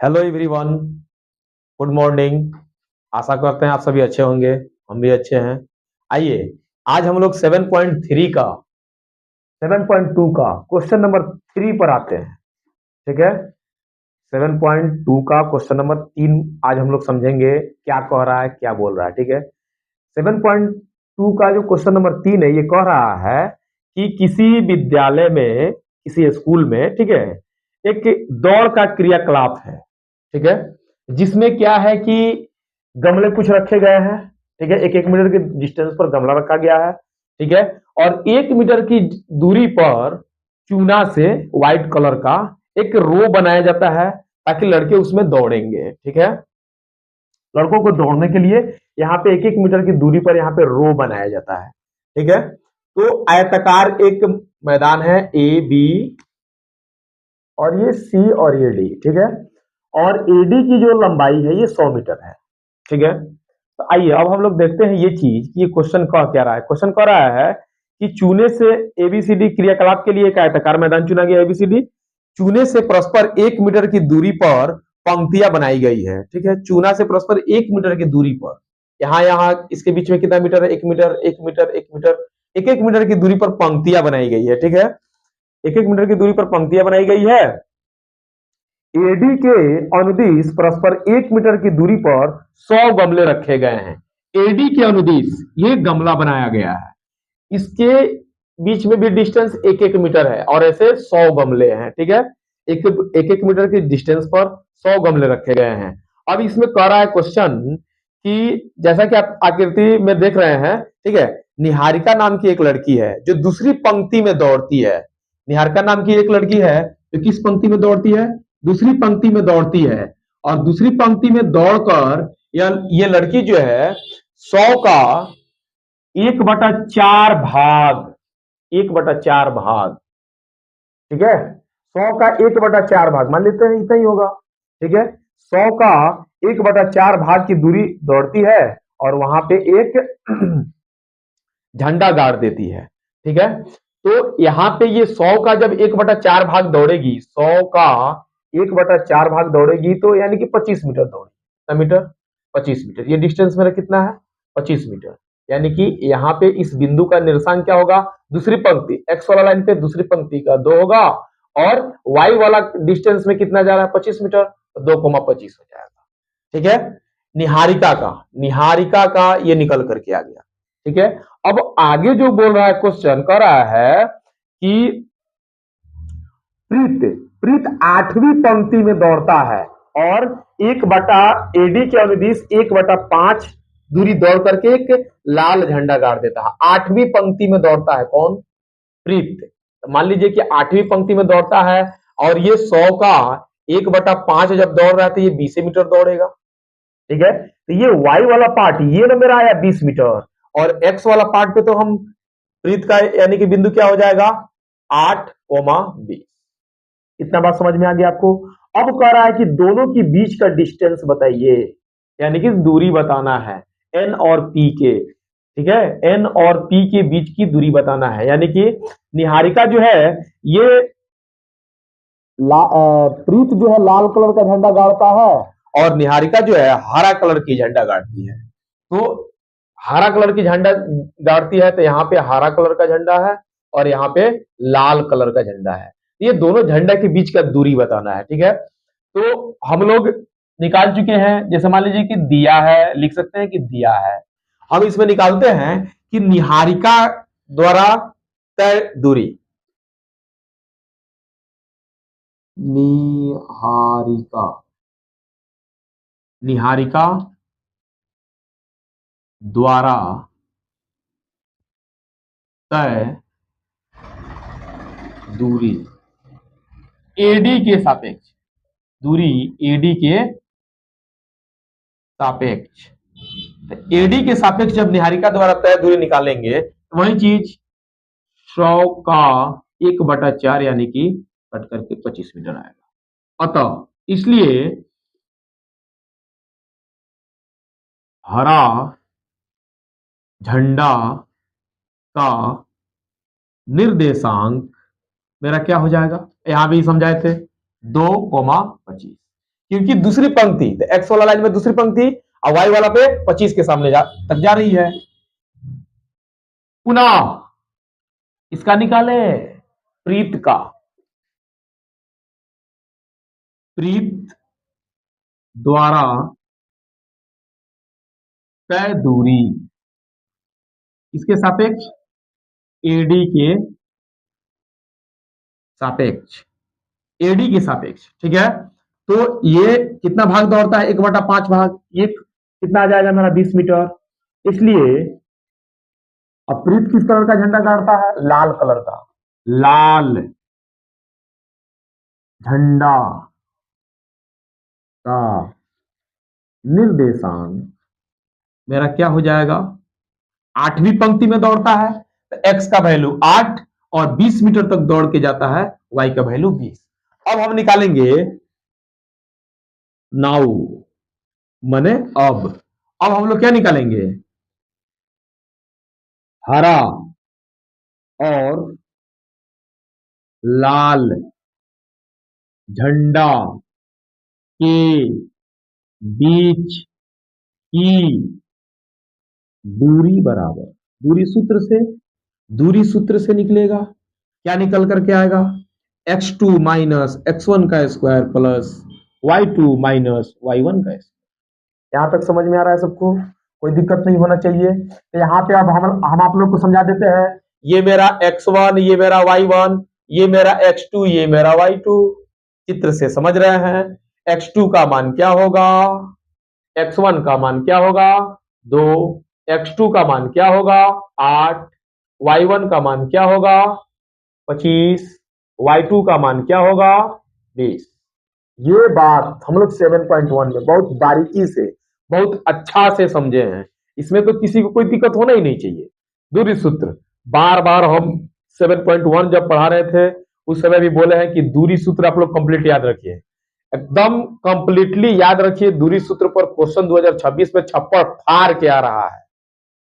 Hello everyone, good morning. आशा करते हैं आप सभी अच्छे होंगे। हम भी अच्छे हैं। आइए, आज हम लोग 7.3 का 7.2 का क्वेश्चन नंबर 3 पर आते हैं। ठीक है, 7.2 का क्वेश्चन नंबर 3 आज हम लोग समझेंगे क्या कह रहा है, क्या बोल रहा है। ठीक है, 7.2 का जो क्वेश्चन नंबर 3 है, ये कह रहा है कि किसी विद्यालय में, किसी स्कूल में, ठीक है, एक दौड़ का क्रियाकलाप है। ठीक है, जिसमें क्या है कि गमले कुछ रखे गए हैं। ठीक है, एक एक मीटर के डिस्टेंस पर गमला रखा गया है। ठीक है, और 1 मीटर की दूरी पर चूना से व्हाइट कलर का एक रो बनाया जाता है ताकि लड़के उसमें दौड़ेंगे। ठीक है, लड़कों को दौड़ने के लिए यहाँ पे एक एक मीटर की दूरी पर यहाँ पे रो बनाया जाता है। ठीक है, तो आयताकार एक मैदान है, ए बी और ये सी और ये डी। ठीक है, और एडी की जो लंबाई है ये 100 मीटर है। ठीक है, तो आइए अब हम लोग देखते हैं ये चीज कि ये क्वेश्चन कह क्या रहा है। क्वेश्चन कह रहा है कि चूने से एबीसीडी क्रियाकलाप के लिए एक आयताकार मैदान चुना गया। एबीसीडी चूने से परस्पर 1 मीटर की दूरी पर पंक्तियां बनाई गई है। ठीक है, चूना से परस्पर 1 मीटर की दूरी पर, यहाँ यहाँ इसके बीच में कितना मीटर है? 1 मीटर, 1 मीटर, 1 मीटर, एक एक मीटर की दूरी पर पंक्तियां बनाई गई है। ठीक है, एक एक मीटर की दूरी पर पंक्तियां बनाई गई है। एडी के अनुदिश परस्पर 1 मीटर की दूरी पर 100 गमले रखे गए हैं। एडी के अनुदिश ये गमला बनाया गया है, इसके बीच में भी डिस्टेंस एक एक मीटर है और ऐसे 100 गमले हैं। ठीक है, एक एक मीटर की डिस्टेंस पर 100 गमले रखे गए हैं। अब इसमें कह रहा है क्वेश्चन कि जैसा कि आप आकृति में देख रहे हैं, ठीक है, निहारिका नाम की एक लड़की है जो दूसरी पंक्ति में दौड़ती है। निहारिका नाम की एक लड़की है जो किस पंक्ति में दौड़ती है? दूसरी पंक्ति में दौड़ती है। और दूसरी पंक्ति में दौड़कर ये लड़की जो है 100 का 1/4 भाग, 1/4 भाग, ठीक है, 100 का 1/4 भाग मान लेते हैं, इतना ही होगा। ठीक है, 100 का 1/4 भाग की दूरी दौड़ती है और वहां पे एक झंडा गाड़ देती है। ठीक है, तो यहाँ पे ये 100 का जब 1/4 भाग दौड़ेगी, 100 का 1/4 भाग दौड़ेगी, तो यानी कि 25 मीटर दौड़ेगी। कितना मीटर? 25 मीटर। ये डिस्टेंस मेरा कितना है? 25 मीटर। यानी कि यहाँ पे इस बिंदु का निर्देशांक क्या होगा? दूसरी पंक्ति, एक्स वाला लाइन पे दूसरी पंक्ति का 2 होगा और वाई वाला डिस्टेंस में कितना जा रहा है? 25 मीटर, 2,25 हो जाएगा। ठीक है, निहारिका का ये निकल करके आ गया। ठीक है, अब आगे जो बोल रहा है क्वेश्चन कह रहा है कि प्रीत प्रीत 8वीं पंक्ति में दौड़ता है और 1/AD के अनुदिश 1/5 दूरी दौड़ करके एक लाल झंडा गाड़ देता है। 8वीं पंक्ति में दौड़ता है कौन? प्रीत। तो मान लीजिए कि 8वीं पंक्ति में दौड़ता है और ये 100 का 1/5 जब दौड़ रहा है तो ये 20 मीटर दौड़ेगा। ठीक है, तो ये वाई वाला पार्ट ये ना मेरा आया 20 मीटर और एक्स वाला पार्ट पे तो हम प्रीत का यानी कि बिंदु क्या हो जाएगा? 8,20। इतना बात समझ में आ गया आपको? अब कह रहा है कि दोनों के बीच का डिस्टेंस बताइए, यानी कि दूरी बताना है एन और पी के। ठीक है, एन और पी के बीच की दूरी बताना है। यानी कि निहारिका जो है ये प्रीत जो है लाल कलर का झंडा गाड़ता है और निहारिका जो है हरा कलर की झंडा गाड़ती है। तो हरा कलर की झंडा गाड़ती है तो यहाँ पे हरा कलर का झंडा है और यहाँ पे लाल कलर का झंडा है। ये दोनों झंडा के बीच का दूरी बताना है। ठीक है, तो हम लोग निकाल चुके हैं। जैसे मान लीजिए कि दिया है, लिख सकते हैं कि दिया है। हम इसमें निकालते हैं कि निहारिका द्वारा तय दूरी, निहारिका निहारिका द्वारा तय दूरी एडी के सापेक्ष, दूरी एडी के सापेक्ष। एडी के सापेक्ष जब निहारिका द्वारा तय दूरी निकालेंगे तो वही चीज 100 का 1/4 यानी कि कट करके 25 मीटर आएगा। अतः इसलिए हरा झंडा का निर्देशांक मेरा क्या हो जाएगा? यहां भी समझाए थे 2,25। क्योंकि दूसरी पंक्ति तो एक्स वाला लाइन में दूसरी पंक्ति और वाई वाला पे 25 के सामने तक जा रही है। पुनः इसका निकाले प्रीत का, प्रीत द्वारा तय दूरी इसके सापेक्ष, एडी के सापेक्ष, एडी के सापेक्ष, ठीक है। तो ये कितना भाग दौड़ता है, 1/5 भाग, ये कितना आ जाएगा मेरा 20 मीटर। इसलिए अब प्रीत किस कलर का झंडा गाड़ता है, लाल कलर का, लाल झंडा का निर्देशांक मेरा क्या हो जाएगा, 8वीं पंक्ति में दौड़ता है तो x का वैल्यू 8 और 20 मीटर तक दौड़ के जाता है, y का वैल्यू 20। अब हम निकालेंगे नाउ, माने अब हम लोग क्या निकालेंगे, हरा और लाल झंडा के बीच की दूरी बराबर, दूरी सूत्र से निकलेगा, क्या निकल करके आएगा, x2 माइनस x1 का square plus y2 minus y1 का स्क्वायर। यहां तक समझ में आ रहा है सबको, कोई दिक्कत नहीं होना चाहिए। तो यहाँ पे अब हम आप लोग को समझा देते हैं, ये मेरा x1, ये मेरा y1, ये मेरा x2, ये मेरा y2, चित्र से समझ रहे हैं। x2 का मान क्या होगा, x1 का मान क्या होगा 2, x2 का मान क्या होगा 8, y1 का मान क्या होगा 25, y2 का मान क्या होगा 20। ये बात हम लोग 7.1 में बहुत बारीकी से, बहुत अच्छा से समझे हैं, इसमें तो किसी को कोई दिक्कत होना ही नहीं चाहिए। दूरी सूत्र बार बार हम 7.1 जब पढ़ा रहे थे उस समय भी बोले हैं कि दूरी सूत्र आप लोग कंप्लीट याद रखिए, एकदम कंप्लीटली याद रखिए। दूरी सूत्र पर क्वेश्चन 2026 में छप्पर फाड़ के आ रहा है।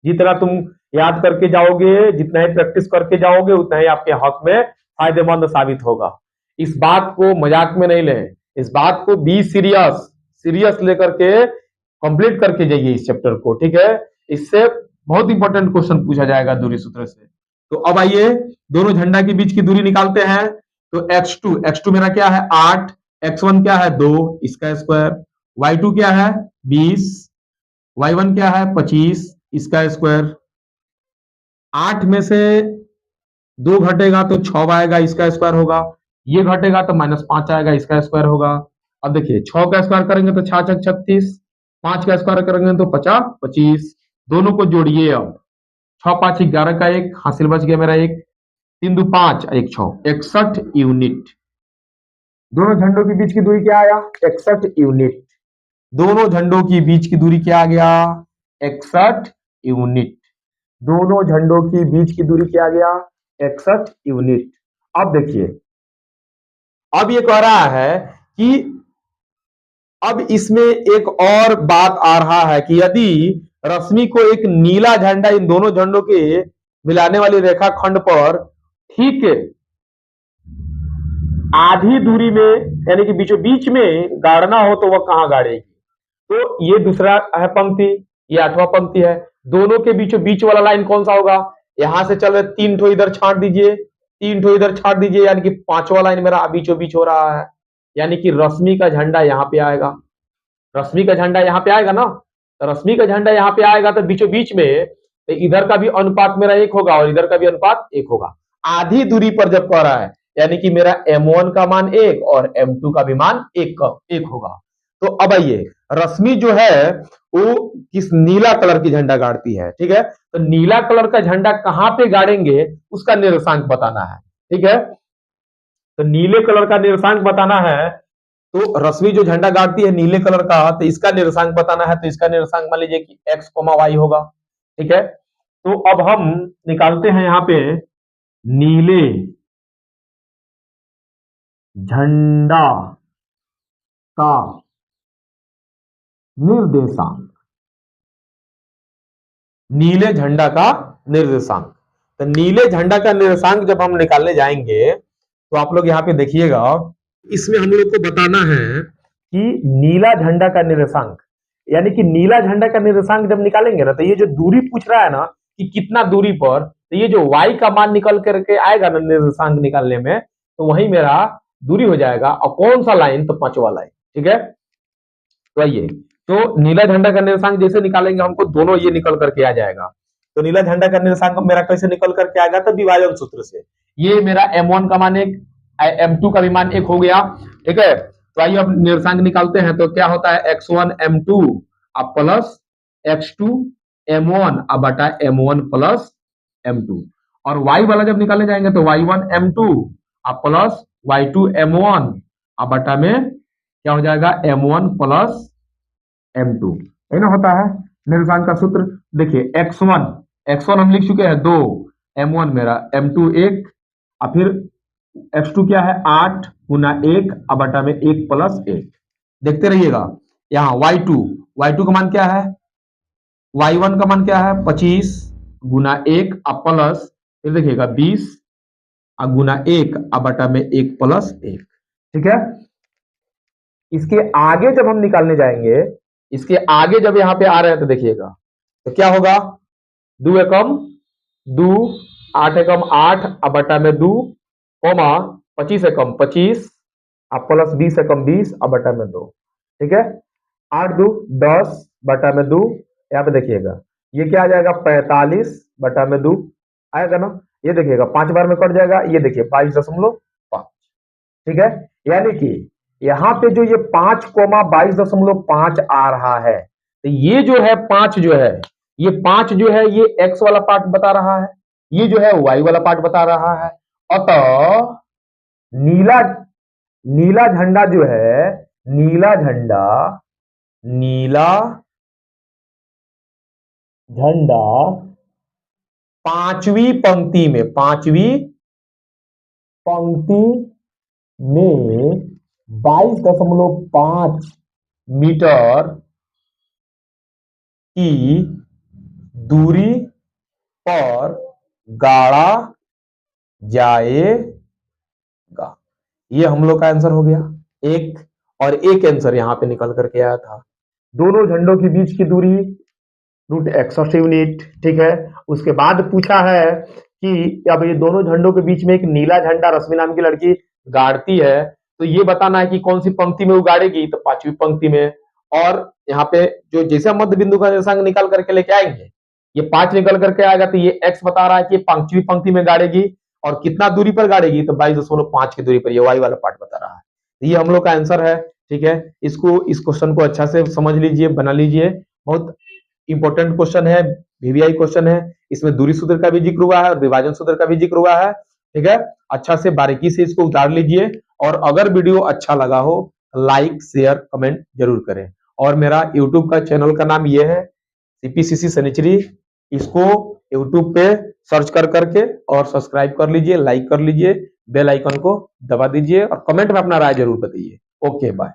जितना तुम याद करके जाओगे, जितना ही प्रैक्टिस करके जाओगे, उतना ही आपके हक में फायदेमंद साबित होगा। इस बात को मजाक में नहीं लें, इस बात को बी सीरियस लेकर के कंप्लीट करके जाइए इस चैप्टर को, ठीक है। इससे बहुत इंपॉर्टेंट क्वेश्चन पूछा जाएगा दूरी सूत्र से। तो अब आइए दोनों झंडा के बीच की दूरी निकालते हैं। तो x2 मेरा क्या है 8, x1 क्या है 2, इसका स्क्वायर, y2 क्या है 20, y1 क्या है 25, इसका स्क्वायर। 8 में से 2 घटेगा तो 6 आएगा, इसका स्क्वायर होगा। ये घटेगा तो -5 आएगा, इसका स्क्वायर होगा। अब देखिए 6 का स्क्वायर करेंगे तो 6 छक 36, 5 का स्क्वायर करेंगे तो 50 25, दोनों को जोड़िए। अब 6 5 11 का 1 हासिल बच गया मेरा 1, 3 2 5 1 6 61 यूनिट। दोनों झंडों के बीच की दूरी क्या आया 61 यूनिट। दोनों झंडों की बीच की दूरी क्या आ गया 61 यूनिट। दोनों झंडों की बीच की दूरी क्या आ गया 61 यूनिट। अब देखिए, अब ये कह रहा है कि अब इसमें एक और बात आ रहा है कि यदि रश्मि को एक नीला झंडा इन दोनों झंडों के मिलाने वाली रेखाखंड पर ठीक आधी दूरी में यानी कि बीचों बीच में गाड़ना हो तो वह कहां गाड़ेगी। तो ये दूसरा है पंक्ति, ये 8वां पंक्ति है। दोनों के बीचों बीच वाला लाइन कौन सा होगा, यहां से चल रहे 3 ठो इधर छाट दीजिए, 3 ठो इधर छाट दीजिए, यानी कि 5वां लाइन मेरा बीचों बीच हो रहा है। यानी कि रश्मि का झंडा यहाँ पे आएगा, रश्मि का झंडा यहाँ पे आएगा ना, तो रश्मि का झंडा यहाँ पे आएगा तो बीचों बीच में तो इधर का भी अनुपात मेरा 1 होगा और इधर का भी अनुपात 1 होगा। आधी दूरी पर जब कह रहा है यानी कि मेरा m1 का मान 1 और m2 का भी मान 1 होगा। तो अब आइए, रश्मि जो है वो किस नीला कलर की झंडा गाड़ती है, ठीक है। तो नीला कलर का झंडा कहां पे गाड़ेंगे उसका निर्देशांक बताना है, ठीक है। तो नीले कलर का निर्देशांक बताना है, तो रश्मि जो झंडा गाड़ती है नीले कलर का, तो इसका निर्देशांक बताना है। तो इसका निर्देशांक मान लीजिए कि x, y होगा, ठीक है। तो अब हम निकालते हैं यहाँ पे नीले झंडा का निर्देशांक, नीले झंडा का निर्देशांक। तो नीले झंडा का निर्देशांक जब हम निकालने जाएंगे तो आप लोग यहाँ पे देखिएगा, इसमें हम लोग को बताना है कि नीला झंडा का निर्देशांक, यानी कि नीला झंडा का निर्देशांक जब निकालेंगे ना, तो ये जो दूरी पूछ रहा है ना कि कितना दूरी पर, तो ये जो y का मान निकल करके आएगा ना निर्देशांक निकालने में, तो वही मेरा दूरी हो जाएगा। और कौन सा लाइन? तो पांचवा लाइन। ठीक है, तो आइए, तो नीला झंडा का निर्देशांक जैसे निकालेंगे हमको दोनों ये निकल करके आ जाएगा। तो नीला झंडा का निर्देशांक मेरा कैसे निकल करके आएगा? तो विभाजन सूत्र से। ये मेरा m1 का मान 1, m2 का भी मान 1 हो गया। ठीक है, तो आइए अब निर्देशांक निकालते हैं। तो क्या होता है? x1 m2 अब प्लस x2 m1 अब बटा m1 प्लस m2। और y वाला जब निकाले जाएंगे तो y1 m2 अब प्लस y2 m1 अब बटा में क्या हो जाएगा? m1 प्लस m2, है ना, होता है निर्देशांक का सूत्र। देखिए x1 हम लिख चुके हैं 2, m1 मेरा, m2 1, और फिर x2 क्या है? 8 गुना 1 अब बटा में 1 प्लस 1। देखते रहिएगा। यहाँ y2 का मान क्या है? y1 का मान क्या है? 25 गुना 1 अब प्लस, फिर देखिएगा 20 गुना 1 अब बटा में 1 प्लस 1। ठीक है, इसके आगे जब हम निकालने जाएंगे, इसके आगे जब यहाँ पे आ रहे हैं तो देखिएगा, तो क्या होगा? 2 एकम 2, 8 एकम 8 अब बटा में 2, कोमा 25 एकम 25 अब प्लस 20 एकम 20 अब बटा में 2। ठीक है, 8 2 10 बटा में 2, यहाँ पे देखिएगा ये क्या आ जाएगा? 45 बटा में 2 आएगा ना। ये देखिएगा 5 बार में कट जाएगा, ये देखिए 22.5। ठीक है, यानी कि यहाँ पे जो ये 5 कोमा 22.5 आ रहा है, तो ये जो है 5 जो है, ये 5 जो है ये x वाला पार्ट बता रहा है, ये जो है y वाला पार्ट बता रहा है। अतः नीला झंडा जो है, नीला झंडा पांचवी पंक्ति में 22.5 मीटर की दूरी पर गाड़ा जाएगा। ये हम लोग का आंसर हो गया एक, और एक आंसर यहाँ पे निकल करके आया था। दोनों झंडों के बीच की दूरी √61 यूनिट। ठीक है, उसके बाद पूछा है कि अब ये दोनों झंडों के बीच में एक नीला झंडा रश्मि नाम की लड़की गाड़ती है, तो ये बताना है कि कौन सी पंक्ति में वो गाड़ेगी? तो पांचवी पंक्ति में। और यहाँ पे जो जैसे मध्य बिंदु का निर्देशांक निकाल करके लेके आएंगे, ये 5 निकल करके आएगा, तो ये x बता रहा है कि पांचवी पंक्ति में गाड़ेगी, और कितना दूरी पर गाड़ेगी? तो 22.5 की दूरी पर, ये y वाला पार्ट बता रहा है। ये हम लोग का आंसर है। ठीक है, इस क्वेश्चन को अच्छा से समझ लीजिए, बना लीजिए। बहुत इंपॉर्टेंट क्वेश्चन है, वीवीआई क्वेश्चन है। इसमें दूरी सूत्र का भी जिक्र हुआ है और विभाजन सूत्र का भी जिक्र हुआ है। ठीक है, अच्छा से बारीकी से इसको उतार लीजिए, और अगर वीडियो अच्छा लगा हो लाइक शेयर कमेंट जरूर करें। और मेरा यूट्यूब का चैनल का नाम ये है CPCC शनिचरी, इसको यूट्यूब पे सर्च कर करके और सब्सक्राइब कर लीजिए, लाइक कर लीजिए, बेल आइकन को दबा दीजिए, और कमेंट में अपना राय जरूर बताइए। Okay, bye.